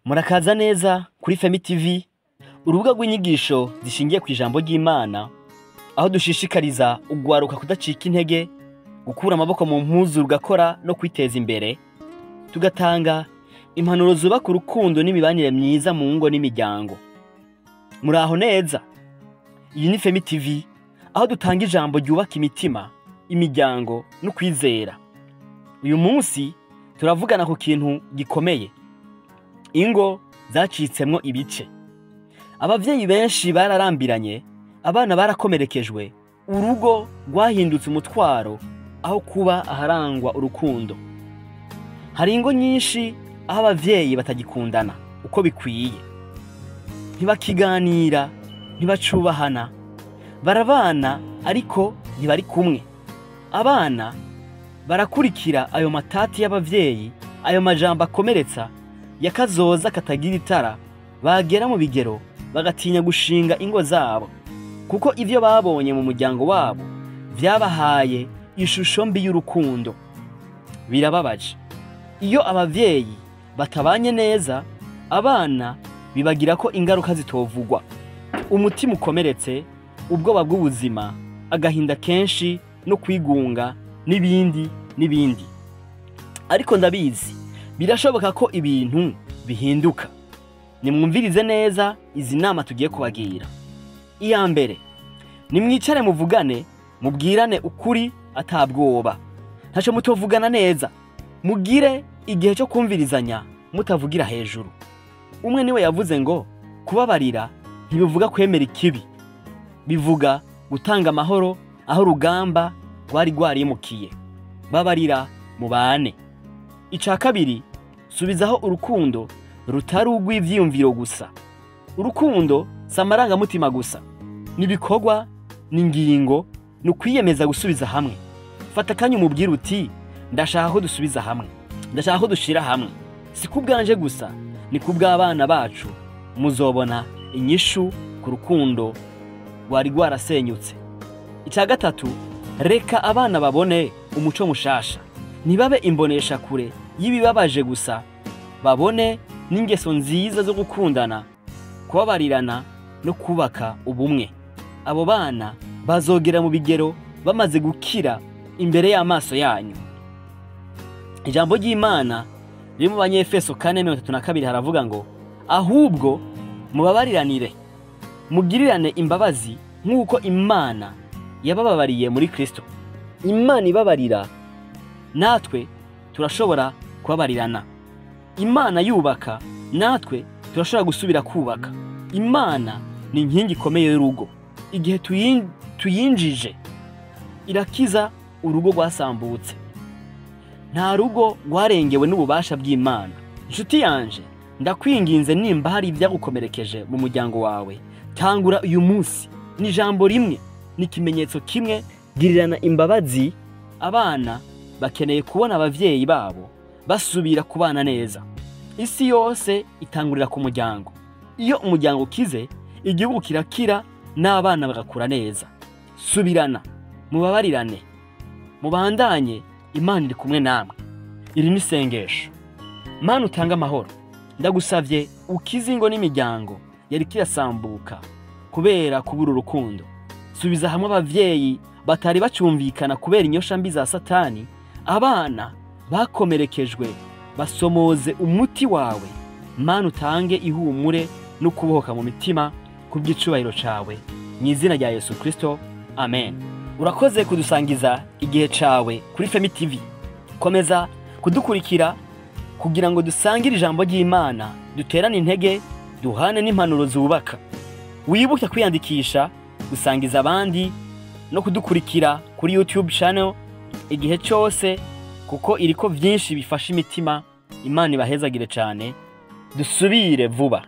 Murakaza neza kuri Femi TV, urubuga rw'inyigisho zishingiye ku ijambo ry'Imana, aho dushishikariza ugwaruka kudacika intege, gukura amaboko mu mpuzu rugakora no kwiteza imbere, tugatanga impanuro zubaka urukundo n'imibanire myiza mu ngo n'imiryango. Muraho neza, iyi ni Femi TV, aho dutanga ijambo ryubaka imitima, imiryango no kwizera. Uyu munsi turavugana ku kintu gikomeye. Ingo zacitsemwo ibice. Abavyeyi benshi bararambiranye, abana barakomerekejwe, urugo rwahindutse umutwaro aho kuba aharangwa urukundo. Hari ingo nyinshi aho abavyeyi batagikundana uko bikwiye, ntibakiganira, ntibacubahana, barabana ariko ntibari kumwe. Abana barakurikira ayo matati y'abavyeyi, ayo majambo akomeretsa yakazoza katagira itara, bagera mu bigero bagatinya gushinga ingo zabo, kuko ivyo babonye mu muryango wabo vyabahaye ishusho mbi y'urukundo. Birababaje iyo abavyeyi batabanye neza, abana bibagira ko ingaruka zitovugwa, umutima ukomeretse, ubwoba bw'ubuzima, agahinda kenshi no kwigunga n'ibindi n'ibindi. Ariko ndabizi birashoboka ko ibintu bihinduka. Nimwumvirize neza izi nama tugiye kubagira. Iya mbere, nimwicare muvugane, mubwirane ukuri atabwoba, ntaco mutovugana neza, mugire igihe cyo kumvirizanya mutavugira hejuru. Umwe niwe yavuze ngo kubabarira ntibivuga kwemera ikibi, bivuga gutanga amahoro aho urugamba rwari rwarimukiye. Babarira mubane. Ica kabiri, subizaho urukundo rutari urw'ivyiyumviro gusa. Urukundo si amarangamutima gusa, n'ibikorwa, n'ingingo, n'ukwiyemeza gusubiza hamwe. Fata akanya umubwire uti ndashaka ko dusubiza hamwe, ndashaka ko dushira hamwe. Si kubwanje gusa, ni kubw'abana bacu. Muzobona inyishu ku rukundo rwari rwarasenyutse. Ica gatatu, reka abana babone umuco mushasha, ntibabe imbonesha kure y'ibibabaje gusa, babone n'ingeso nziza zo gukundana, kubabarirana no kubaka ubumwe. Abo bana bazogera mu bigero bamaze gukira imbere y'amaso yanyu. Ijambo ry'Imana riri mu Banyefeso 4:32 haravuga ngo ahubwo mubabariranire, mugirirane imbabazi nk'uko Imana yabababariye muri Kristo. Imana ibabarira, natwe turashobora kubabarirana. Imana yubaka, natwe turashobora gusubira kubaka. Imana ni inkingi ikomeye y'urugo. Igihe tuyinjije irakiza urugo rwasambutse. Nta rugo rwarengewe n'ububasha bw'Imana. Inshuti yanje, ndakwinginze nimba hari ibyagukomerekeje mu muryango wawe, tangura uyu munsi n'ijambo rimwe, n'ikimenyetso kimwe, girirana imbabazi. Abana bakeneye kubona abavyeyi babo basubira kubana neza. Isi yose itangurira ku muryango. Iyo umuryango ukize, igihugu kirakira, n'abana bagakura neza. Subirana, mubabarirane, mubandanye, Imana iri kumwe namwe. Iri ni isengesho. Mana utanga amahoro, ndagusavye ukize ingo n'imiryango yari kirasambuka kubera kubura urukundo. Subiza hamwe abavyeyi batari bacumvikana kubera inyosha mbi za Satani. Abana bakomerekejwe basomoze umuti wawe. Mana utange ihumure no kubohoka mu mitima kubw'icubahiro cawe, mu izina rya Yesu Kristo, amen. Urakoze kudusangiza igihe cawe kuri Femi TV. Komeza kudukurikira kugira ngo dusangire ijambo ry'Imana, duterane intege, duhane n'impanuro zubaka. Wibuke kwiyandikisha, gusangiza abandi no kudukurikira kuri YouTube channel igihe cyose, kuko iriko vyinshi bifasha imitima. Imana ibahezagire cane. Dusubire vuba.